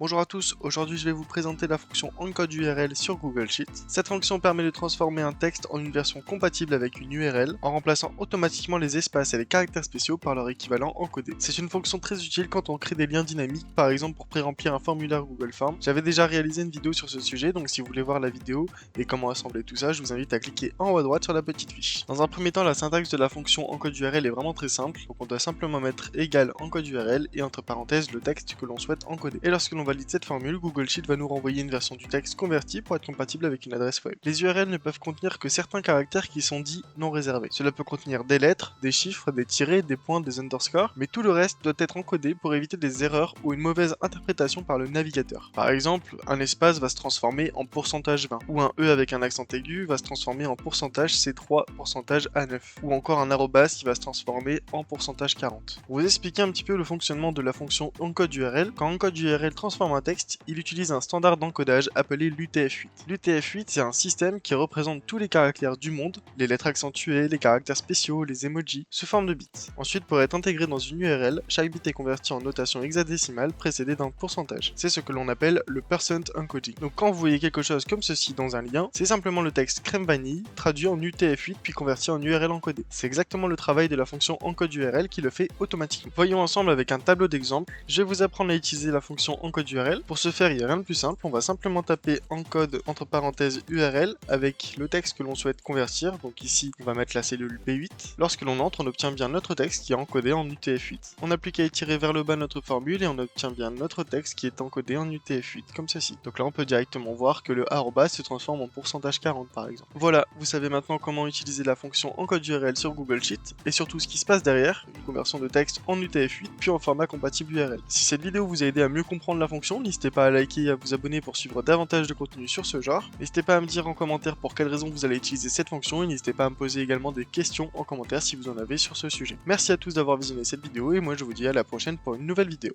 Bonjour à tous, aujourd'hui je vais vous présenter la fonction encode URL sur Google Sheets. Cette fonction permet de transformer un texte en une version compatible avec une URL en remplaçant automatiquement les espaces et les caractères spéciaux par leur équivalent encodé. C'est une fonction très utile quand on crée des liens dynamiques, par exemple pour pré-remplir un formulaire Google Forms. J'avais déjà réalisé une vidéo sur ce sujet, donc si vous voulez voir la vidéo et comment assembler tout ça, je vous invite à cliquer en haut à droite sur la petite fiche. Dans un premier temps, la syntaxe de la fonction encode URL est vraiment très simple, donc on doit simplement mettre égal encode URL et entre parenthèses le texte que l'on souhaite encoder. Et lorsque l'on valide cette formule, Google Sheet va nous renvoyer une version du texte convertie pour être compatible avec une adresse web. Les URL ne peuvent contenir que certains caractères qui sont dits non réservés. Cela peut contenir des lettres, des chiffres, des tirets, des points, des underscores, mais tout le reste doit être encodé pour éviter des erreurs ou une mauvaise interprétation par le navigateur. Par exemple, un espace va se transformer en pourcentage 20, ou un E avec un accent aigu va se transformer en pourcentage C3 pourcentage A9, ou encore un arrobas qui va se transformer en pourcentage 40. Pour vous expliquer un petit peu le fonctionnement de la fonction encode URL, quand encode URL transforme un texte, il utilise un standard d'encodage appelé l'UTF-8. L'UTF-8, c'est un système qui représente tous les caractères du monde, les lettres accentuées, les caractères spéciaux, les emojis, sous forme de bits. Ensuite, pour être intégré dans une URL, chaque bit est converti en notation hexadécimale précédée d'un pourcentage. C'est ce que l'on appelle le percent encoding. Donc quand vous voyez quelque chose comme ceci dans un lien, c'est simplement le texte crème vanille traduit en UTF-8 puis converti en URL encodé. C'est exactement le travail de la fonction encode URL qui le fait automatiquement. Voyons ensemble avec un tableau d'exemple. Je vais vous apprendre à utiliser la fonction encode URL. Pour ce faire, il n'y a rien de plus simple, on va simplement taper encode entre parenthèses URL avec le texte que l'on souhaite convertir. Donc ici, on va mettre la cellule B8. Lorsque l'on entre, on obtient bien notre texte qui est encodé en UTF-8. On n'a plus qu'à étirer vers le bas notre formule et on obtient bien notre texte qui est encodé en UTF-8, comme ceci. Donc là, on peut directement voir que le arrobas se transforme en pourcentage 40 par exemple. Voilà, vous savez maintenant comment utiliser la fonction encode URL sur Google Sheets et surtout ce qui se passe derrière, une conversion de texte en UTF-8 puis en format compatible URL. Si cette vidéo vous a aidé à mieux comprendre la fonction, n'hésitez pas à liker et à vous abonner pour suivre davantage de contenu sur ce genre. N'hésitez pas à me dire en commentaire pour quelles raisons vous allez utiliser cette fonction et n'hésitez pas à me poser également des questions en commentaire si vous en avez sur ce sujet. Merci à tous d'avoir visionné cette vidéo et moi je vous dis à la prochaine pour une nouvelle vidéo.